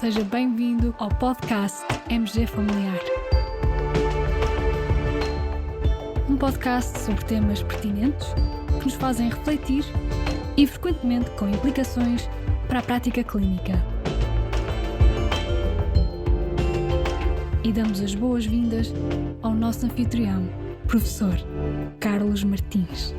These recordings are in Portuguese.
Seja bem-vindo ao podcast MG Familiar. Um podcast sobre temas pertinentes que nos fazem refletir e frequentemente com implicações para a prática clínica. E damos as boas-vindas ao nosso anfitrião, professor Carlos Martins.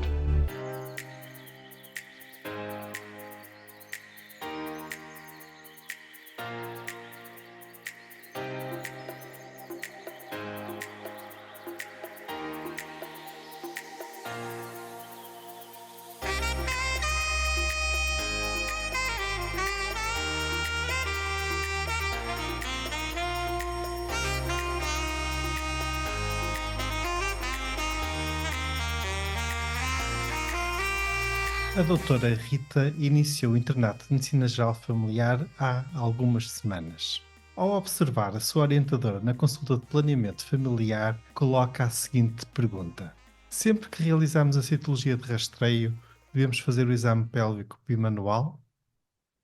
A doutora Rita iniciou o internato de Medicina Geral Familiar há algumas semanas. Ao observar a sua orientadora na consulta de planeamento familiar, coloca a seguinte pergunta: sempre que realizamos a citologia de rastreio, devemos fazer o exame pélvico bimanual?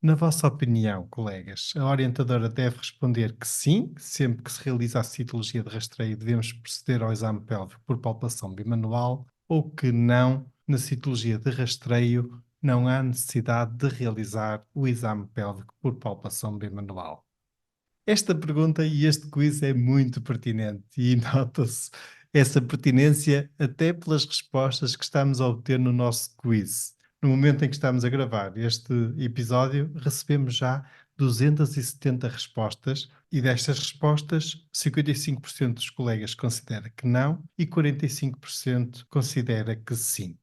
Na vossa opinião, colegas, a orientadora deve responder que sim, sempre que se realiza a citologia de rastreio devemos proceder ao exame pélvico por palpação bimanual, ou que não, na citologia de rastreio não há necessidade de realizar o exame pélvico por palpação bimanual. Esta pergunta e este quiz é muito pertinente e nota-se essa pertinência até pelas respostas que estamos a obter no nosso quiz. No momento em que estamos a gravar este episódio, recebemos já 270 respostas e destas respostas, 55% dos colegas considera que não e 45% considera que sim.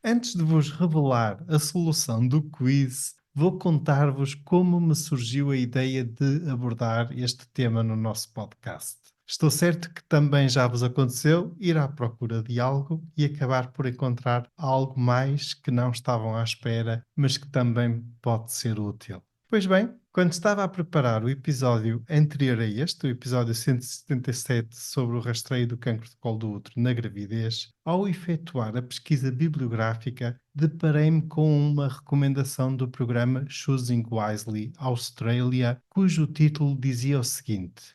Antes de vos revelar a solução do quiz, vou contar-vos como me surgiu a ideia de abordar este tema no nosso podcast. Estou certo que também já vos aconteceu ir à procura de algo e acabar por encontrar algo mais que não estavam à espera, mas que também pode ser útil. Pois bem, quando estava a preparar o episódio anterior a este, o episódio 177 sobre o rastreio do cancro de colo do útero na gravidez, ao efetuar a pesquisa bibliográfica, deparei-me com uma recomendação do programa Choosing Wisely Australia, cujo título dizia o seguinte: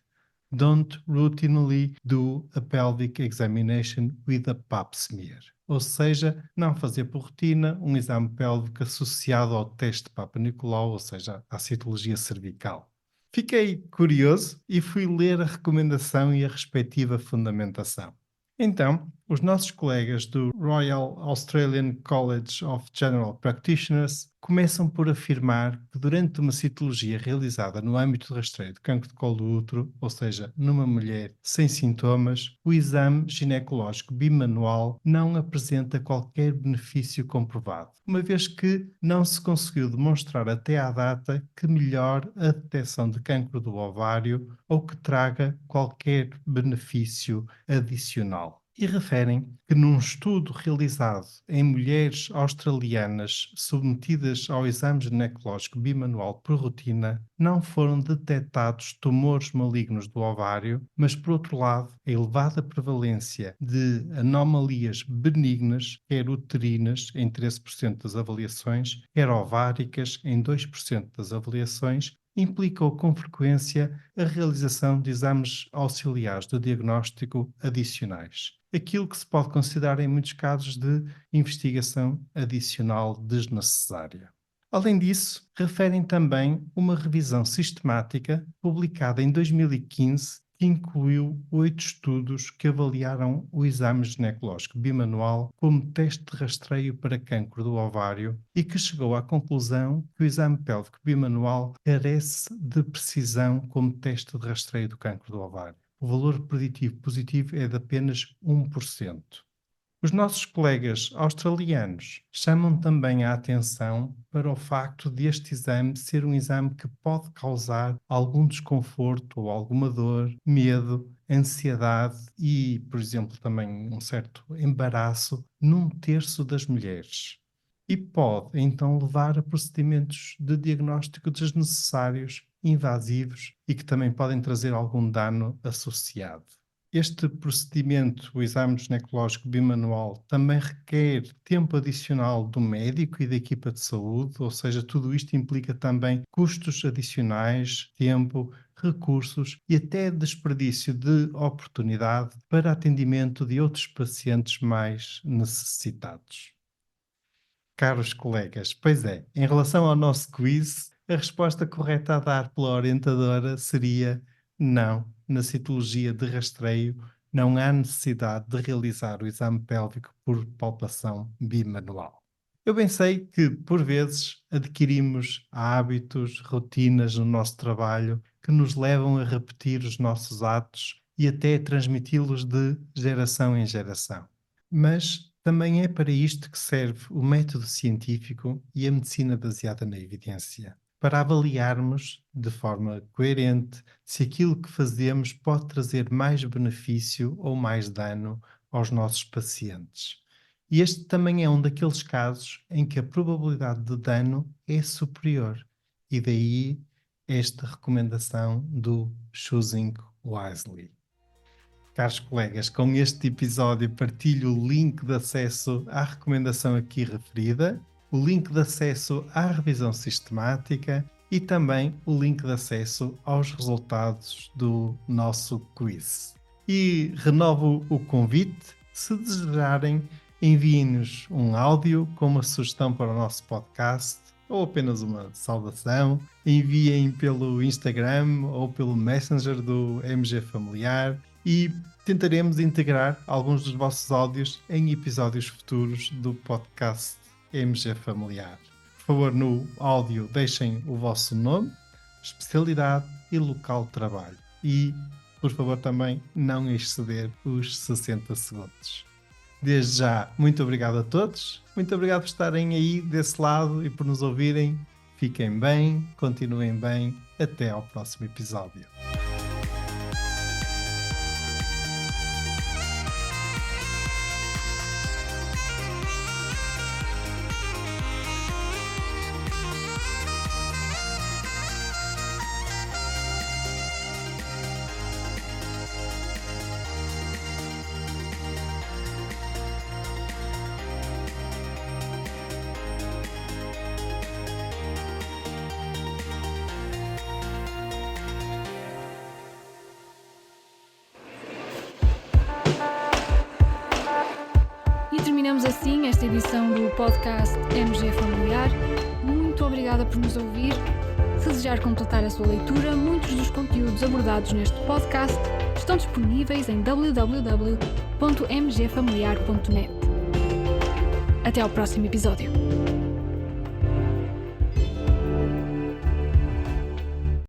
Don't routinely do a pelvic examination with a pap smear. Ou seja, não fazer por rotina um exame pélvico associado ao teste de Papa Nicolau, ou seja, à citologia cervical. Fiquei curioso e fui ler a recomendação e a respectiva fundamentação. Então, os nossos colegas do Royal Australian College of General Practitioners começam por afirmar que durante uma citologia realizada no âmbito do rastreio de cancro de colo do útero, ou seja, numa mulher sem sintomas, o exame ginecológico bimanual não apresenta qualquer benefício comprovado, uma vez que não se conseguiu demonstrar até à data que melhore a detecção de cancro do ovário ou que traga qualquer benefício adicional. E referem que num estudo realizado em mulheres australianas submetidas ao exame ginecológico bimanual por rotina, não foram detectados tumores malignos do ovário, mas por outro lado, a elevada prevalência de anomalias benignas, quer uterinas em 13% das avaliações, quer ováricas em 2% das avaliações, implicou com frequência a realização de exames auxiliares de diagnóstico adicionais. Aquilo que se pode considerar em muitos casos de investigação adicional desnecessária. Além disso, referem também uma revisão sistemática publicada em 2015 que incluiu 8 estudos que avaliaram o exame ginecológico bimanual como teste de rastreio para cancro do ovário e que chegou à conclusão que o exame pélvico bimanual carece de precisão como teste de rastreio do cancro do ovário. O valor preditivo positivo é de apenas 1%. Os nossos colegas australianos chamam também a atenção para o facto de este exame ser um exame que pode causar algum desconforto ou alguma dor, medo, ansiedade e, por exemplo, também um certo embaraço num terço das mulheres. E pode, então, levar a procedimentos de diagnóstico desnecessários, invasivos e que também podem trazer algum dano associado. Este procedimento, o exame ginecológico bimanual, também requer tempo adicional do médico e da equipa de saúde, ou seja, tudo isto implica também custos adicionais, tempo, recursos e até desperdício de oportunidade para atendimento de outros pacientes mais necessitados. Caros colegas, pois é, em relação ao nosso quiz, a resposta correta a dar pela orientadora seria não. Na citologia de rastreio, não há necessidade de realizar o exame pélvico por palpação bimanual. Eu bem sei que, por vezes, adquirimos hábitos, rotinas no nosso trabalho que nos levam a repetir os nossos atos e até a transmiti-los de geração em geração. Mas também é para isto que serve o método científico e a medicina baseada na evidência, para avaliarmos de forma coerente se aquilo que fazemos pode trazer mais benefício ou mais dano aos nossos pacientes. E este também é um daqueles casos em que a probabilidade de dano é superior, e daí esta recomendação do Choosing Wisely. Caros colegas, com este episódio partilho o link de acesso à recomendação aqui referida, o link de acesso à revisão sistemática e também o link de acesso aos resultados do nosso quiz. E renovo o convite, se desejarem, enviem-nos um áudio com uma sugestão para o nosso podcast ou apenas uma saudação, enviem pelo Instagram ou pelo Messenger do MG Familiar e tentaremos integrar alguns dos vossos áudios em episódios futuros do podcast MG Familiar. Por favor, no áudio deixem o vosso nome, especialidade e local de trabalho. E, por favor, também não exceder os 60 segundos. Desde já, muito obrigado a todos. Muito obrigado por estarem aí desse lado e por nos ouvirem. Fiquem bem, continuem bem. Até ao próximo episódio. E terminamos assim esta edição do podcast MG Familiar. Muito obrigada por nos ouvir. Se desejar completar a sua leitura, muitos dos conteúdos abordados neste podcast estão disponíveis em www.mgfamiliar.net. Até ao próximo episódio.